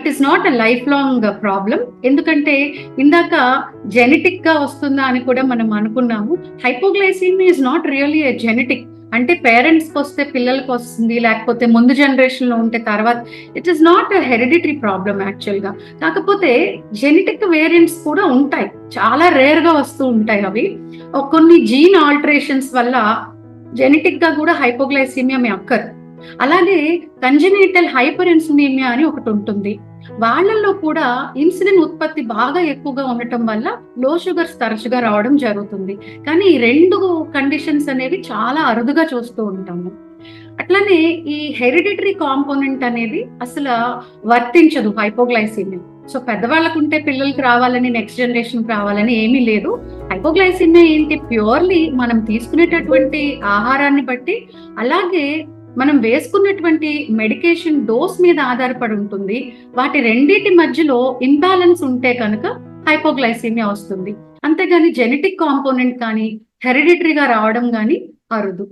It is not a life long problem. ఎందుకంటే ఇందాక genetic గా వస్తుందా అని కూడా మనం అనుకున్నాము. Hypoglycaemia is not really a genetic. అంటే పేరెంట్స్ కి వస్తే పిల్లలకి వస్తుంది, లేకపోతే ముందు జనరేషన్ లో ఉంటే తర్వాత. It is not a hereditary problem actual గా. కాకపోతే జెనెటిక్ వేరియంట్స్ కూడా ఉంటాయి, చాలా రేర్ గా వస్తూ ఉంటాయి అవి. కొన్ని జీన్ ఆల్టరేషన్స్ వల్ల జెనెటిక్ గా కూడా హైపోగ్లైసీమియా మే అక్కర్. అలాగే కంజెనిటల్ హైపర్ ఇన్సులినియా అని ఒకటి ఉంటుంది. వాళ్ళల్లో కూడా ఇన్సులిన్ ఉత్పత్తి బాగా ఎక్కువగా ఉండటం వల్ల లో షుగర్స్ తరచుగా రావడం జరుగుతుంది. కానీ ఈ రెండు కండిషన్స్ అనేవి చాలా అరుదుగా చూస్తూ ఉంటాము. అట్లానే ఈ హెరిడిటరీ కాంపోనెంట్ అనేది అసలు వర్తించదు హైపోగ్లైసీమియా. సో పెద్దవాళ్ళకు ఉంటే పిల్లలకి రావాలని, నెక్స్ట్ జనరేషన్ రావాలని ఏమీ లేదు. హైపోగ్లైసీమియా ఏంటి, ప్యూర్లీ మనం తీసుకునేటటువంటి ఆహారాన్ని బట్టి, అలాగే మనం వేసుకున్నటువంటి మెడికేషన్ డోస్ మీద ఆధారపడి ఉంటుంది. వాటి రెండింటి మధ్యలో ఇంబ్యాలెన్స్ ఉంటే కనుక హైపోగ్లైసీమియా వస్తుంది. అంతేగాని జెనెటిక్ కాంపోనెంట్ కానీ హెరిడిటరీగా రావడం కానీ అరుదు.